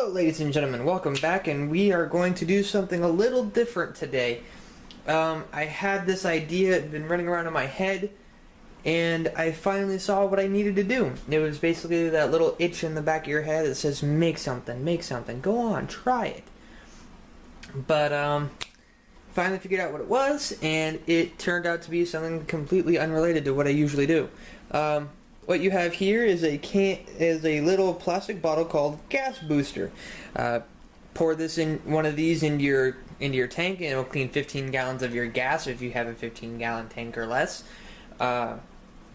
Hello ladies and gentlemen, welcome back, and we are going to do something a little different today. I had this idea, it had been running around in my head, and I finally saw what I needed to do. It was basically that little itch in the back of your head that says, make something, go on, try it. But, finally figured out what it was, and it turned out to be something completely unrelated to what I usually do. What you have here is a little plastic bottle called gas booster. Pour this in one of these into your tank, and it'll clean 15 gallons of your gas if you have a 15-gallon tank or less.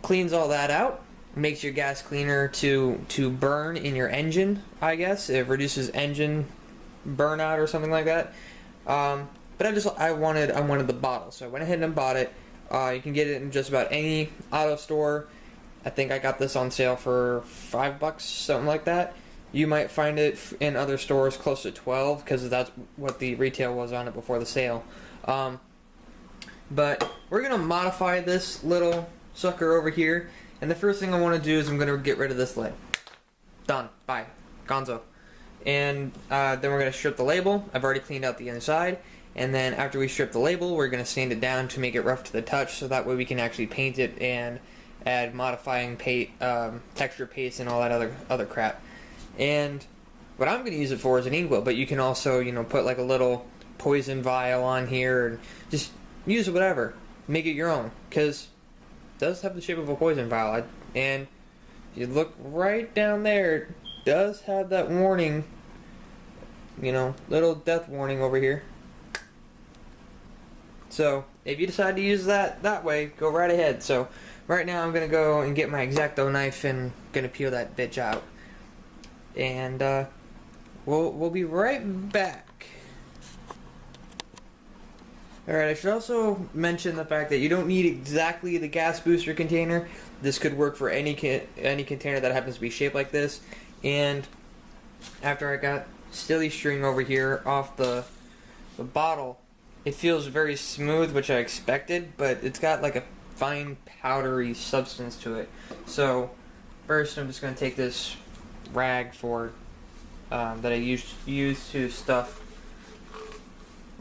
Cleans all that out, makes your gas cleaner to burn in your engine. I guess it reduces engine burnout or something like that. But I wanted the bottle, so I went ahead and bought it. You can get it in just about any auto store. I think I got this on sale for $5, something like that. You might find it in other stores close to 12 because that's what the retail was on it before the sale. But we're gonna modify this little sucker over here, and the first thing I want to do is I'm gonna get rid of this lid. Done. Bye. Gonzo. And then we're gonna strip the label. I've already cleaned out the inside. And then after we strip the label, we're gonna sand it down to make it rough to the touch, so that way we can actually paint it and add modifying texture paste and all that other crap. And what I'm going to use it for is an Inkwell, but you can also, put like a little poison vial on here and just use whatever. Make it your own, because it does have the shape of a poison vial. And if you look right down there, it does have that warning, little death warning over here. So if you decide to use that way, go right ahead. So right now I'm going to go and get my X-Acto knife and going to peel that bitch out. And we'll be right back. Alright, I should also mention the fact that you don't need exactly the gas booster container. This could work for any container that happens to be shaped like this. And after I got silly string over here off the bottle, it feels very smooth, which I expected, but it's got like a fine powdery substance to it. So first I'm just going to take this rag that I use to stuff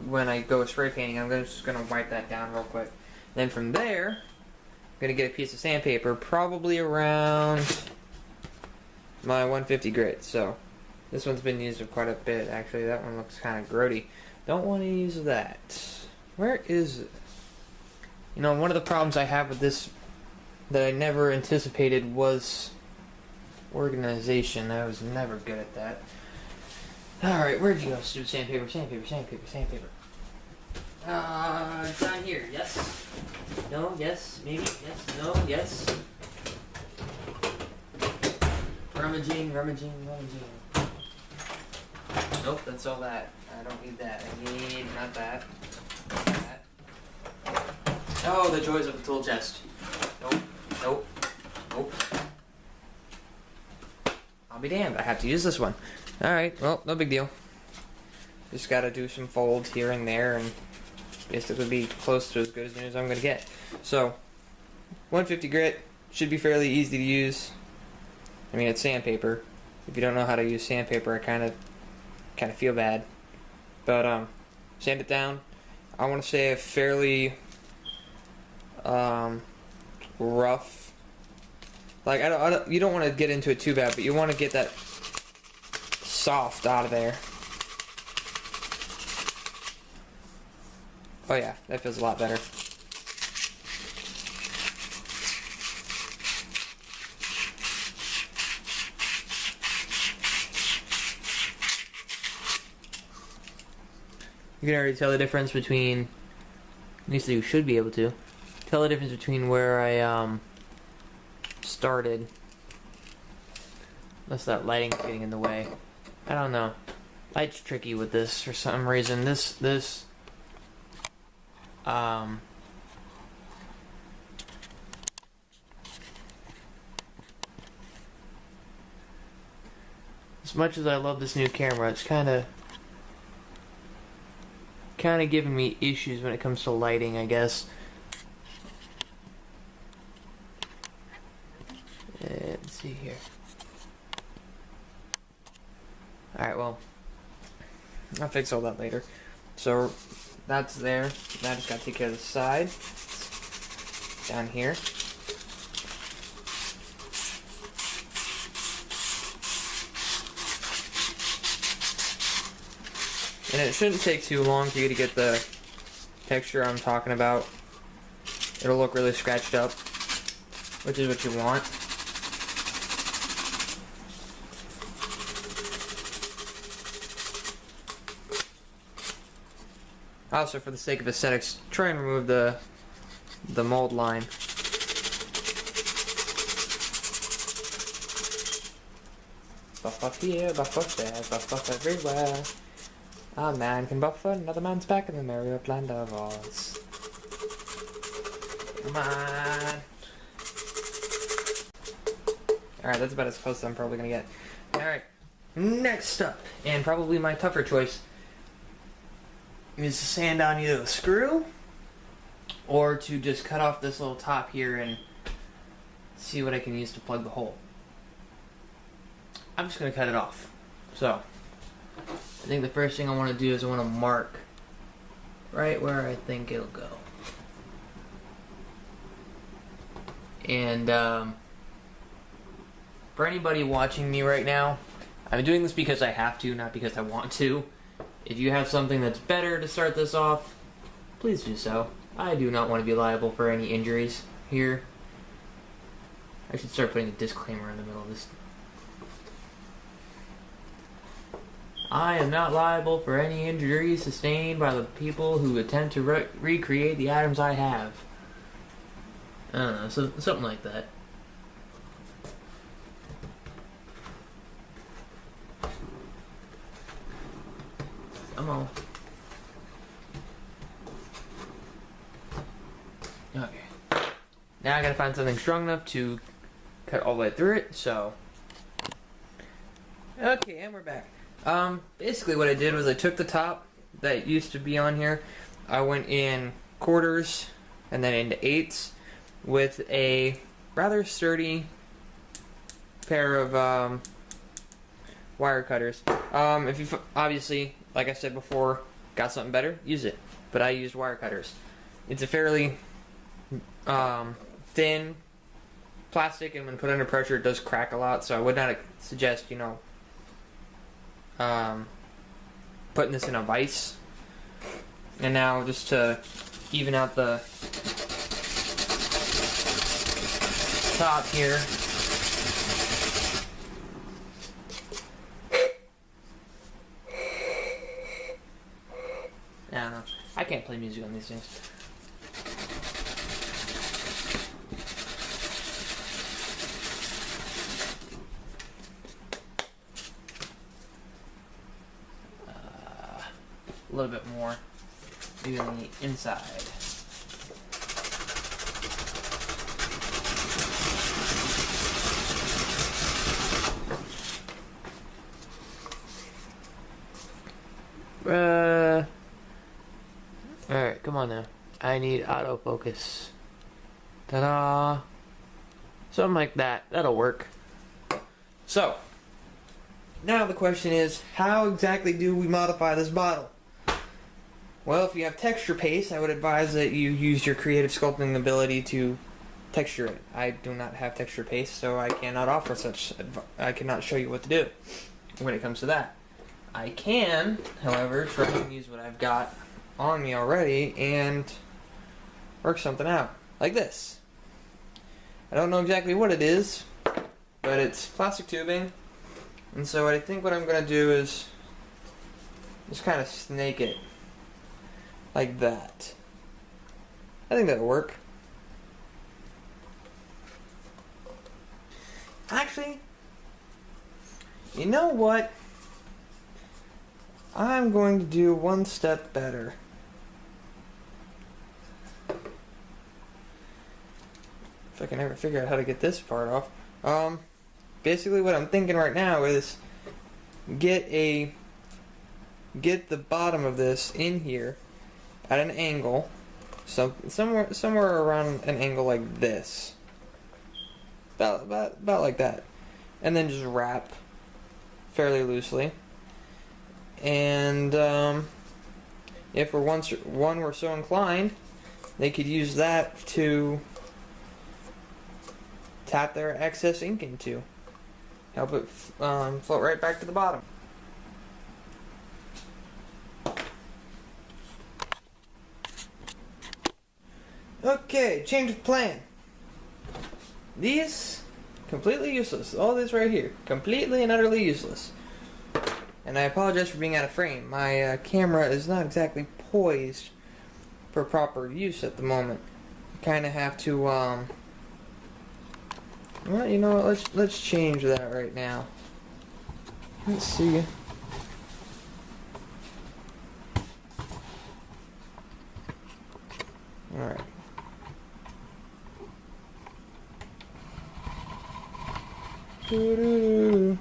when I go spray painting. I'm just going to wipe that down real quick. Then from there I'm going to get a piece of sandpaper, probably around my 150 grit. So this one's been used quite a bit actually. That one looks kind of grody. Don't want to use that. Where is it? One of the problems I have with this that I never anticipated was organization. I was never good at that. Alright, where'd you go, stupid sandpaper? It's down here, yes? No, yes, maybe, yes, no, yes. Rummaging. Nope, that's all that. I don't need that. I need, not that. That. Oh, the joys of a tool chest. Nope. I'll be damned. I have to use this one. Alright, well, no big deal. Just gotta do some folds here and there and basically be close to as good as new as I'm gonna get. So, 150 grit should be fairly easy to use. I mean, it's sandpaper. If you don't know how to use sandpaper, I kind of feel bad. But sand it down. I want to say a fairly rough. Like you don't want to get into it too bad, but you want to get that soft out of there. Oh yeah, that feels a lot better. You can already tell the difference between, at least you should be able to, tell the difference between where I started. Unless that lighting's getting in the way. I don't know. Light's tricky with this for some reason. As much as I love this new camera, it's kind of giving me issues when it comes to lighting, I guess. Let's see here. Alright, well, I'll fix all that later. So, that's there. Now I just gotta take care of the side. Down here. And it shouldn't take too long for you to get the texture I'm talking about. It'll look really scratched up, which is what you want. Also, for the sake of aesthetics, try and remove the mold line. Buff up here, buff up there, buff up everywhere. A man can buff another man's back in the merry land of Oz. Come on. Alright, that's about as close as I'm probably gonna get. Alright, next up, and probably my tougher choice, is to sand down either a screw or to just cut off this little top here and see what I can use to plug the hole. I'm just going to cut it off. So, I think the first thing I want to do is I want to mark right where I think it'll go. And for anybody watching me right now, I'm doing this because I have to, not because I want to. If you have something that's better to start this off, please do so. I do not want to be liable for any injuries here. I should start putting a disclaimer in the middle of this. I am not liable for any injuries sustained by the people who attempt to recreate the items I have. I don't know, so, something like that. Come on. Okay. Now I gotta find something strong enough to cut all the way through it, so. Okay, and we're back. Basically what I did was I took the top that used to be on here, I went in quarters and then into eighths with a rather sturdy pair of wire cutters. If you obviously, like I said before, got something better, use it. But I used wire cutters. It's a fairly thin plastic, and when put under pressure it does crack a lot, so I would not suggest, you know, putting this in a vise. And now, just to even out the top here, I don't know. I can't play music on these things. A little bit more, maybe on the inside. Alright, come on now. I need autofocus. Ta-da! Something like that. That'll work. So, now the question is, how exactly do we modify this bottle? Well, if you have texture paste, I would advise that you use your creative sculpting ability to texture it. I do not have texture paste, so I cannot offer such I cannot show you what to do when it comes to that. I can, however, try and use what I've got on me already and work something out. Like this. I don't know exactly what it is, but it's plastic tubing. And so I think what I'm going to do is just kind of snake it. Like that. I think that'll work. Actually, you know what? I'm going to do one step better. If I can ever figure out how to get this part off. Basically what I'm thinking right now is get the bottom of this in here at an angle, so somewhere around an angle like this, about like that, and then just wrap fairly loosely, and if one were so inclined, they could use that to tap their excess ink into. Help it float right back to the bottom. Okay, change of plan. These, completely useless. All this right here, completely and utterly useless. And I apologize for being out of frame. My camera is not exactly poised for proper use at the moment. Kind of have to, well, you know what, let's change that right now. Let's see. Alright. Doo-doo-doo.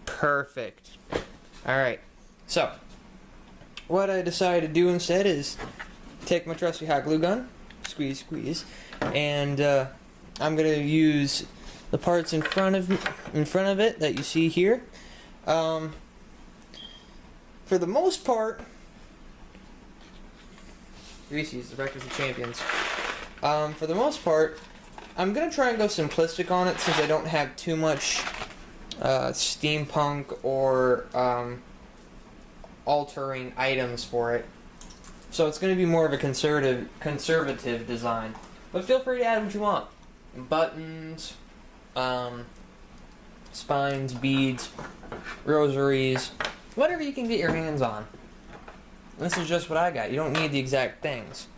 Perfect. Alright, so what I decided to do instead is take my trusty hot glue gun, squeeze, and I'm gonna use the parts in front of it that you see here. For the most part, Reese's, the Breakfast of Champions. For the most part, I'm gonna try and go simplistic on it since I don't have too much steampunk or altering items for it. So it's going to be more of a conservative design. But feel free to add what you want. Buttons, spines, beads, rosaries, whatever you can get your hands on. This is just what I got. You don't need the exact things.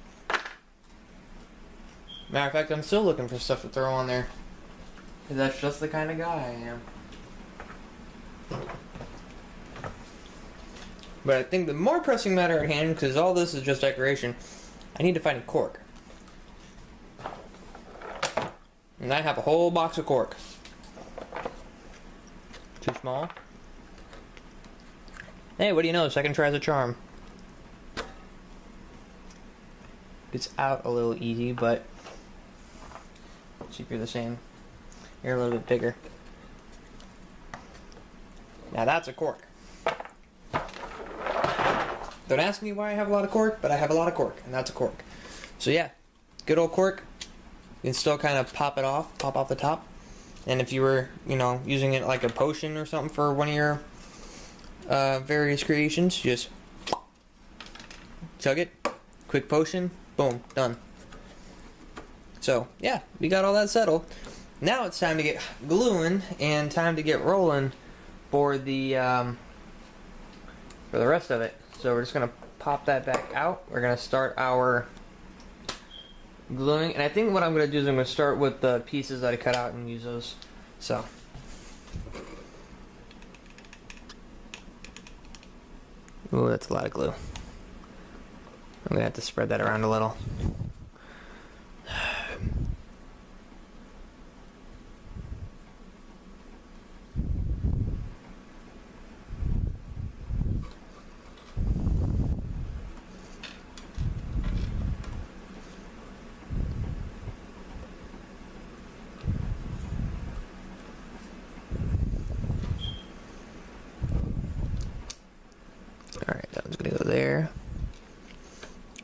Matter of fact, I'm still looking for stuff to throw on there. Because that's just the kind of guy I am. But I think the more pressing matter at hand, because all this is just decoration, I need to find a cork. And I have a whole box of cork. Too small? Hey, what do you know? Second try's a charm. It's out a little easy, but see if you're the same. You're a little bit bigger. Now that's a cork. Don't ask me why I have a lot of cork, but I have a lot of cork, and that's a cork. So yeah, good old cork. You can still kind of pop off the top. And if you were, you know, using it like a potion or something for one of your various creations, just chug it, quick potion, boom, done. So yeah, we got all that settled. Now it's time to get gluing and time to get rolling for the rest of it. So we're just gonna pop that back out. We're gonna start our gluing, and I think what I'm gonna do is I'm gonna start with the pieces that I cut out and use those. So ooh, that's a lot of glue. I'm gonna have to spread that around a little. Alright, that one's gonna go there.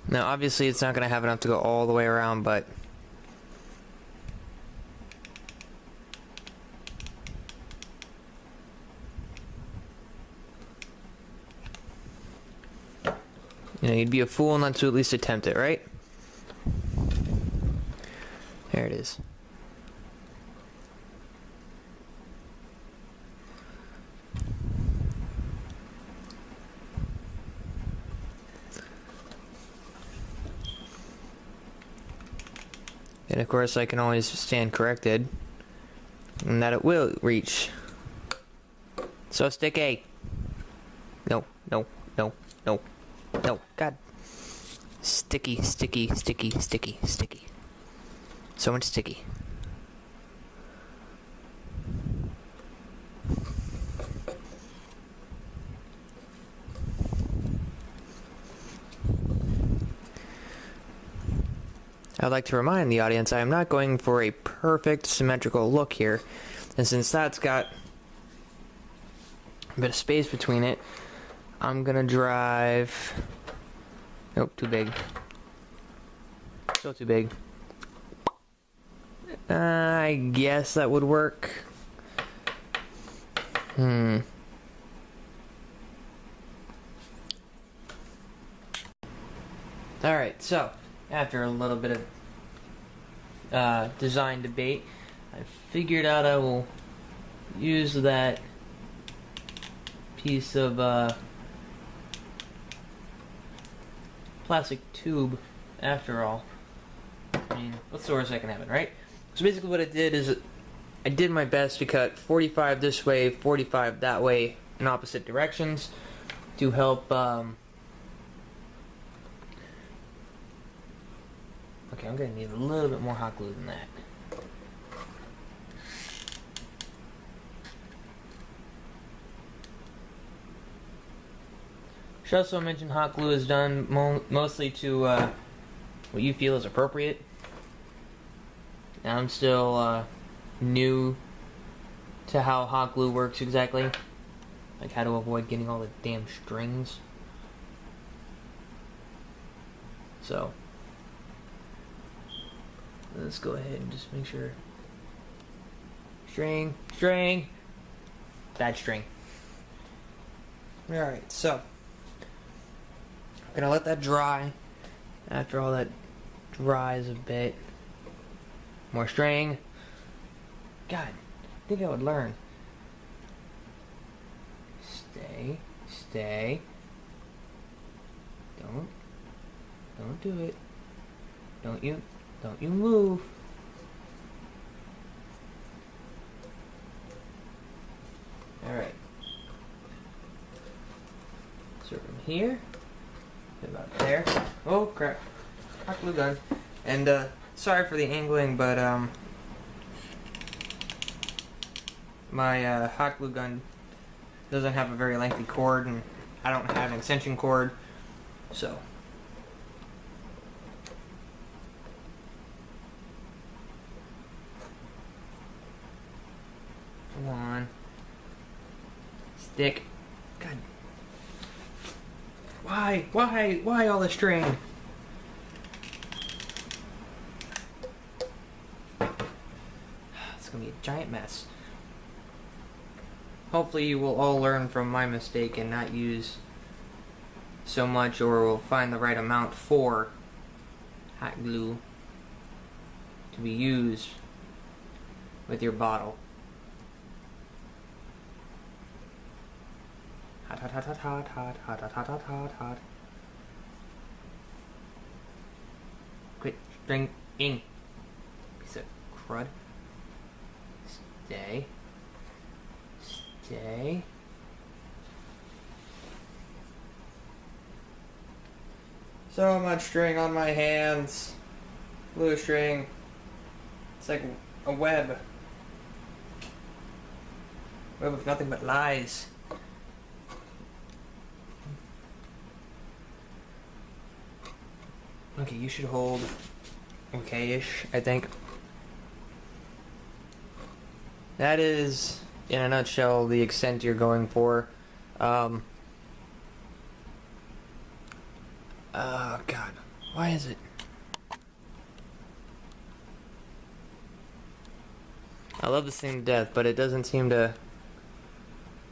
Now obviously it's not gonna have enough to go all the way around, but you know, you'd be a fool not to at least attempt it, right? There it is. And of course I can always stand corrected, and that it will reach. So sticky. No, no, no, no, no, God. Sticky, sticky, sticky, sticky, sticky. So much sticky. I'd like to remind the audience I am not going for a perfect symmetrical look here, and since that's got a bit of space between it, I'm gonna drive... Nope, too big. Still too big. I guess that would work. Alright, so, after a little bit of design debate, I figured out I will use that piece of plastic tube after all. I mean, what's the worst that can happen, right? So basically what I did is I did my best to cut 45 this way, 45 that way in opposite directions to help okay, I'm gonna need a little bit more hot glue than that. Should also mention hot glue is done mostly to what you feel is appropriate. Now I'm still new to how hot glue works exactly, like how to avoid getting all the damn strings. So let's go ahead and just make sure. String, bad string. Alright, so I'm gonna let that dry. After all that dries a bit, more string. God, I think I would learn. Stay. Don't do it. Don't you move. Alright. So from here, about there. Oh crap. Hot glue gun. And sorry for the angling, but my hot glue gun doesn't have a very lengthy cord, and I don't have an extension cord, so come on, stick. God, why all the string? It's gonna be a giant mess. Hopefully you will all learn from my mistake and not use so much, or will find the right amount for hot glue to be used with your bottle. Hot, hot, hot, hot, hot, hot, hot, hot, hot, hot, hot, hot. Quit stringing, piece of crud. Stay. So much string on my hands. Blue string. It's like a web. Web of nothing but lies. Okay, you should hold okay-ish, I think. That is, in a nutshell, the extent you're going for. Oh God, why is it? I love this thing to death, but it doesn't seem to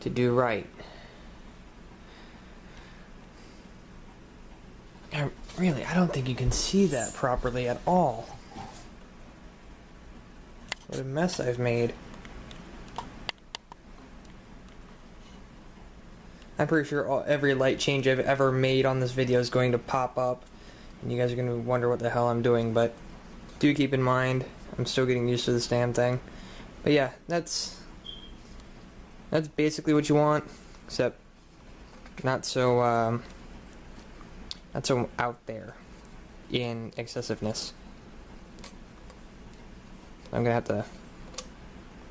do right. I don't think you can see that properly at all. What a mess I've made. I'm pretty sure every light change I've ever made on this video is going to pop up, and you guys are going to wonder what the hell I'm doing, but do keep in mind, I'm still getting used to this damn thing. But yeah, that's basically what you want, except not so out there in excessiveness. I'm gonna have to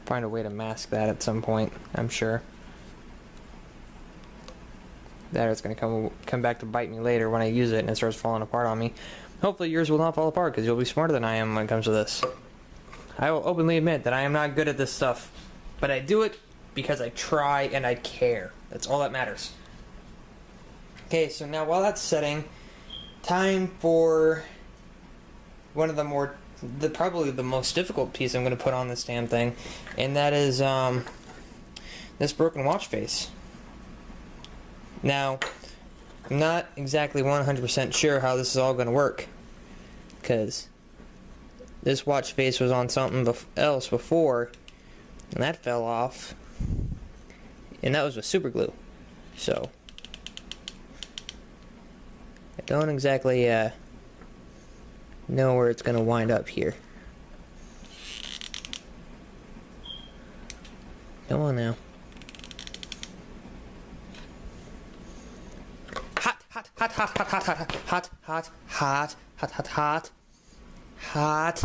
find a way to mask that at some point, I'm sure. That it's gonna come back to bite me later when I use it and it starts falling apart on me. Hopefully yours will not fall apart because you'll be smarter than I am when it comes to this. I will openly admit that I am not good at this stuff, but I do it because I try and I care. That's all that matters. Okay, so now while that's setting, time for one of the probably the most difficult piece I'm going to put on this damn thing, and that is this broken watch face. Now, I'm not exactly 100% sure how this is all going to work, because this watch face was on something else before, and that fell off, and that was with super glue. So I don't exactly know where it's going to wind up here. Come on now. Hot, hot, hot, hot, hot, hot, hot, hot, hot, hot, hot, hot, hot.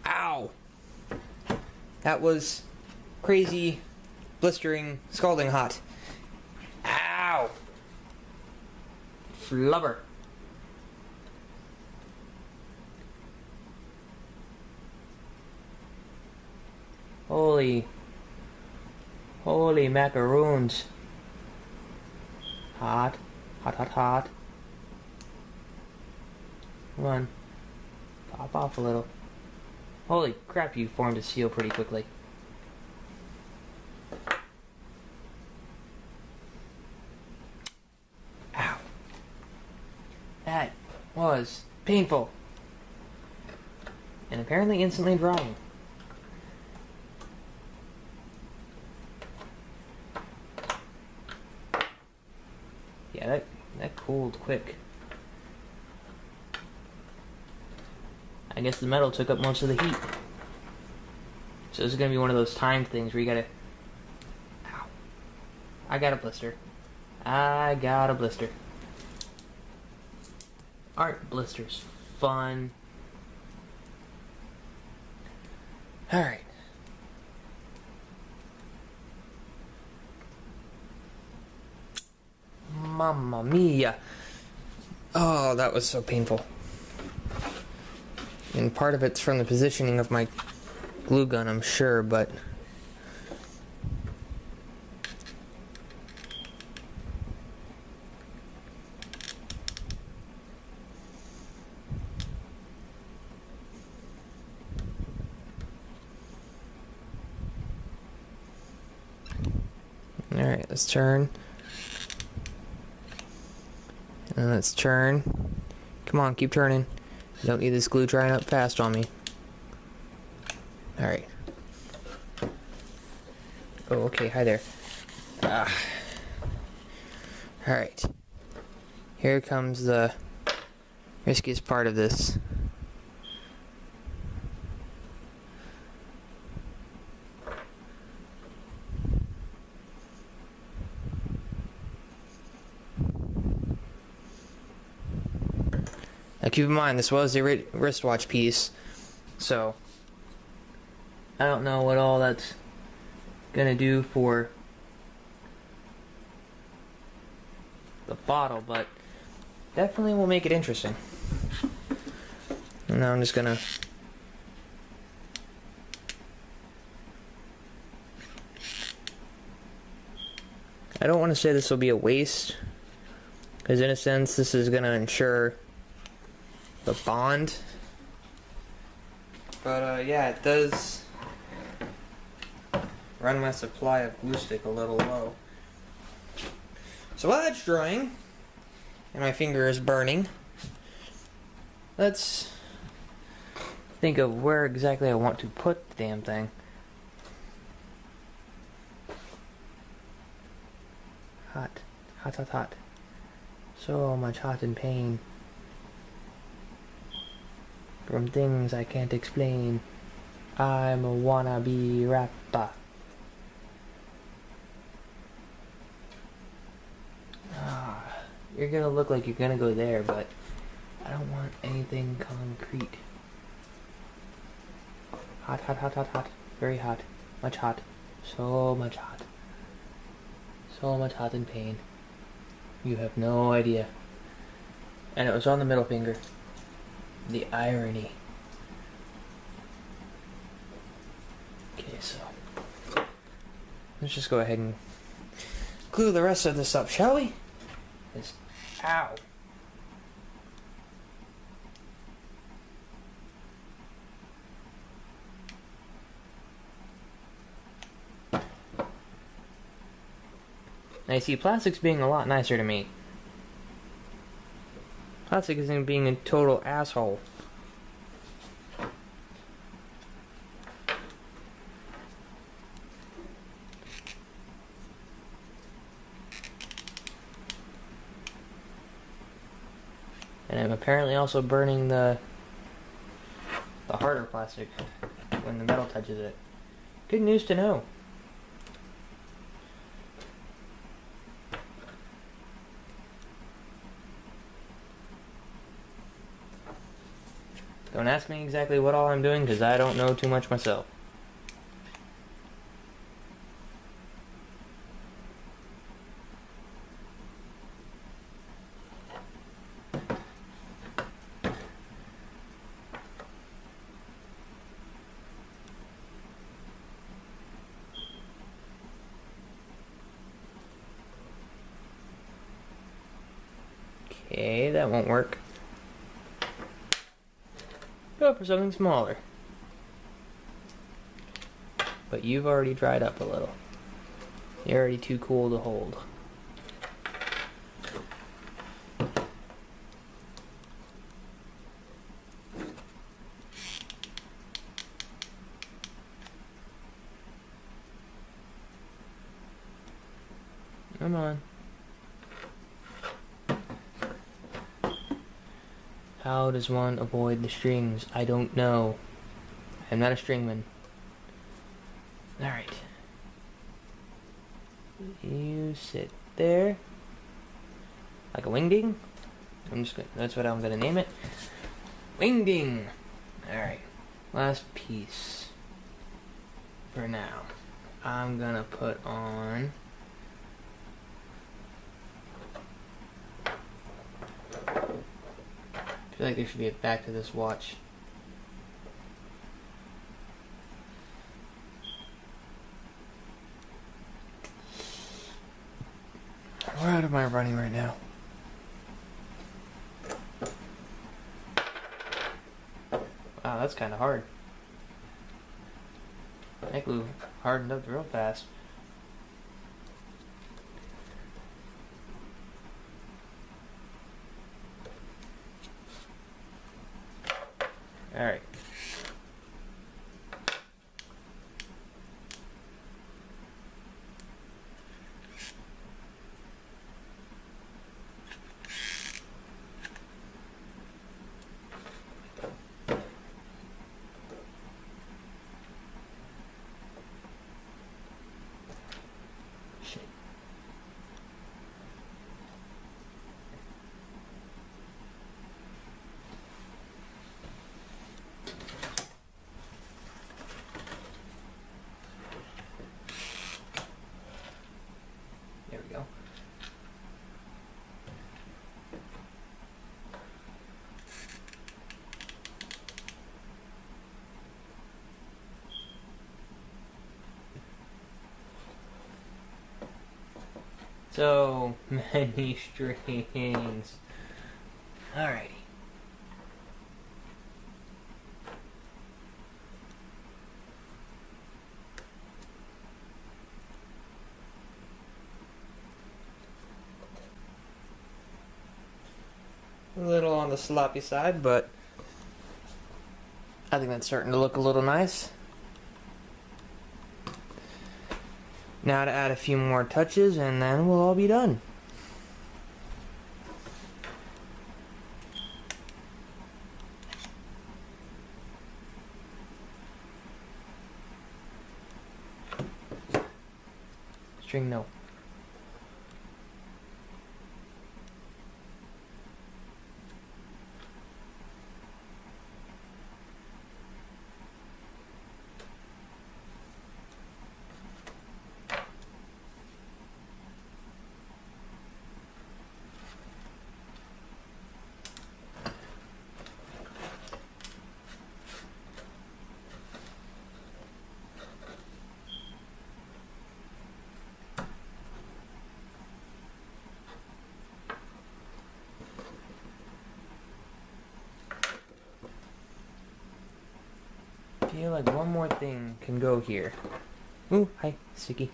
Ow! That was crazy, blistering, scalding hot. Ow! Flubber. Holy macaroons. Hot, hot, hot, hot. Come on. Pop off a little. Holy crap, you formed a seal pretty quickly. Ow. That was painful. And apparently instantly drying. Yeah, that cooled quick. I guess the metal took up most of the heat. So this is going to be one of those timed things where you gotta... Ow. I got a blister. I got a blister. Aren't blisters fun? Alright. Mamma mia. Oh, that was so painful. And part of it's from the positioning of my glue gun, I'm sure, but... Alright, let's turn. And let's turn. Come on, keep turning. I don't need this glue drying up fast on me. Alright. Oh, okay, hi there. Alright. Here comes the riskiest part of this. Now keep in mind, this was a wristwatch piece, so I don't know what all that's gonna do for the bottle, but definitely will make it interesting. And now I'm just gonna I don't want to say this will be a waste, because in a sense this is gonna ensure the bond, but yeah, it does run my supply of glue stick a little low. So while that's drying and my finger is burning, let's think of where exactly I want to put the damn thing. Hot, hot, hot, hot. So much hot and pain from things I can't explain. I'm a wannabe rapper. You're gonna look like you're gonna go there, but I don't want anything concrete. Hot, hot, hot, hot, hot. Very hot. Much hot. So much hot. So much hot and pain. You have no idea. And it was on the middle finger. The irony. Okay, so let's just go ahead and glue the rest of this up, shall we? Ow. Now you see, plastic's being a lot nicer to me. Plastic isn't being a total asshole. And I'm apparently also burning the harder plastic when the metal touches it. Good news to know. Don't ask me exactly what all I'm doing, because I don't know too much myself. Okay, that won't work. Go for something smaller. But you've already dried up a little. You're already too cool to hold. Come on. How does one avoid the strings? I don't know. I'm not a stringman. Alright. You sit there. Like a wingding? That's what I'm gonna name it. Wingding! Alright. Last piece. For now. I'm gonna put on... I feel like there should be a back to this watch. Where out am I running right now? Wow, that's kind of hard. That glue hardened up real fast. Alright. Shit. There we go. So many strings. Alrighty. A little on the sloppy side, but I think that's starting to look a little nice. Now to add a few more touches and then we'll all be done. String no. feel like one more thing can go here. Ooh, hi, sticky.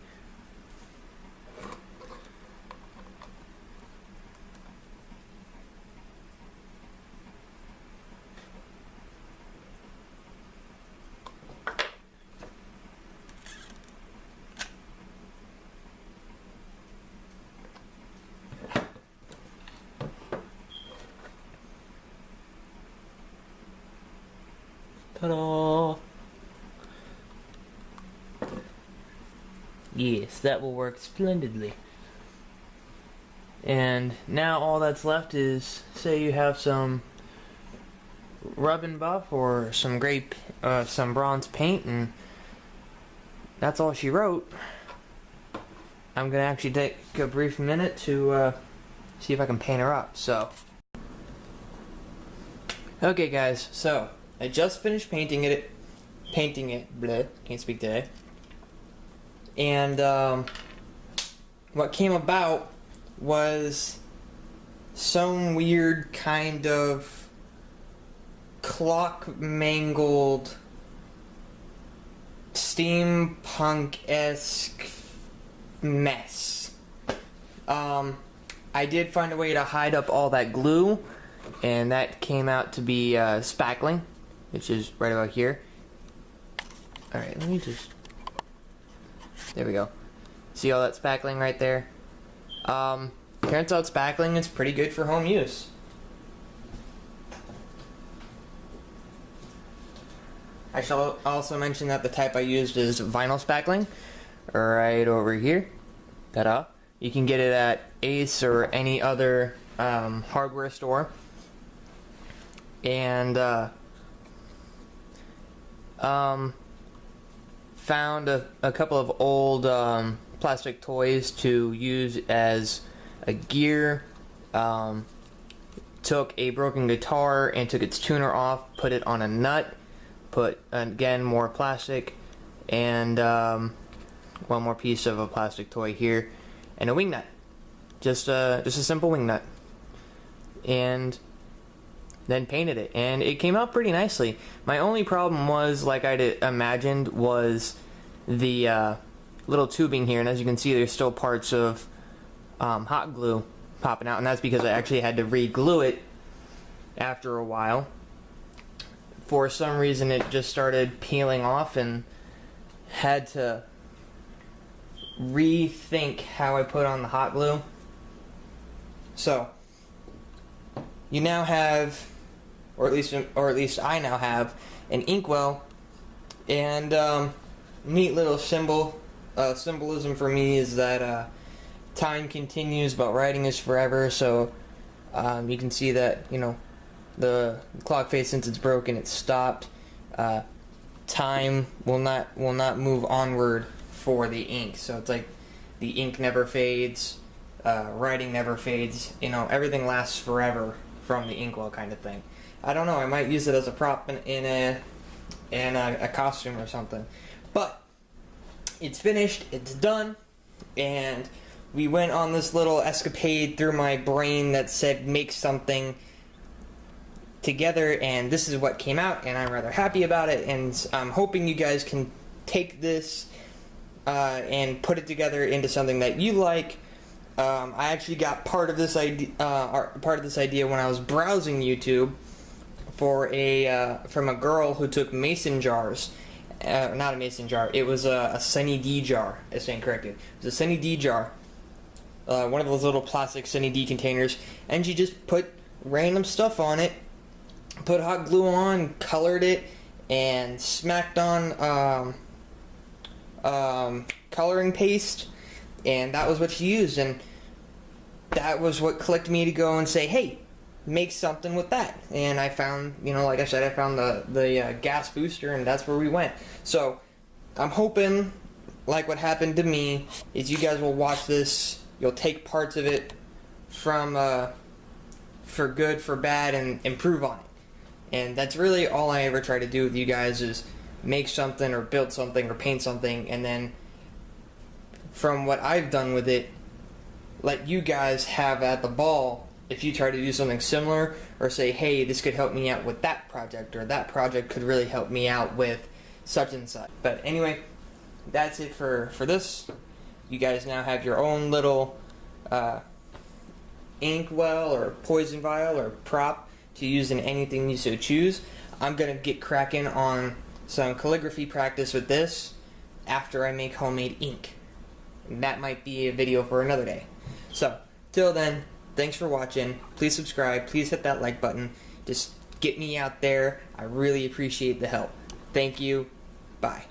Ta-da! Yes, that will work splendidly. And now all that's left is, say you have some rub and buff or some some bronze paint, and that's all she wrote. I'm gonna actually take a brief minute to see if I can paint her up. So, okay, guys. So I just finished painting it. Bleh, can't speak today. And what came about was some weird kind of mangled steampunk-esque mess. I did find a way to hide up all that glue, and that came out to be spackling, which is right about here. Alright, let me just... There we go. See all that spackling right there? Turns out spackling is pretty good for home use. I shall also mention that the type I used is vinyl spackling, right over here. Ta-da. You can get it at Ace or any other hardware store. And found a couple of old plastic toys to use as a gear. Took a broken guitar and took its tuner off, put it on a nut, put again more plastic, and one more piece of a plastic toy here, and a wing nut. Just a simple wing nut. And then painted it, and it came out pretty nicely. My only problem was, like I'd imagined, was the little tubing here, and as you can see there's still parts of hot glue popping out, and that's because I actually had to re-glue it after a while. For some reason it just started peeling off, and had to rethink how I put on the hot glue. So you now have, or at least I now have, an Inkwell, and neat little symbolism for me is that time continues, but writing is forever. So you can see that, you know, the clock face, since it's broken, it's stopped. Time will not move onward for the ink. So it's like the ink never fades, writing never fades. You know, everything lasts forever from the Inkwell kind of thing. I don't know. I might use it as a prop in a costume or something. But it's finished. It's done, and we went on this little escapade through my brain that said make something together, and this is what came out, and I'm rather happy about it, and I'm hoping you guys can take this and put it together into something that you like. I actually got part of this idea when I was browsing YouTube for from a girl who took mason jars. Not a mason jar, it was a Sunny D jar, I stand corrected. It was a Sunny D jar, one of those little plastic Sunny D containers, and she just put random stuff on it, put hot glue on, colored it, and smacked on coloring paste, and that was what she used, and that was what clicked me to go and say, hey, make something with that. And I found, you know, like I said, I found the gas booster, and that's where we went. So I'm hoping, like what happened to me, is you guys will watch this, you'll take parts of it from for good, for bad, and improve on it. And that's really all I ever try to do with you guys, is make something or build something or paint something, and then from what I've done with it, let you guys have at the ball if you try to do something similar, or say, hey, this could help me out with that project, or that project could really help me out with such and such. But anyway, that's it for this. You guys now have your own little Inkwell or poison vial or prop to use in anything you so choose. I'm going to get cracking on some calligraphy practice with this after I make homemade ink. And that might be a video for another day. So, till then, thanks for watching. Please subscribe. Please hit that like button. Just get me out there. I really appreciate the help. Thank you. Bye.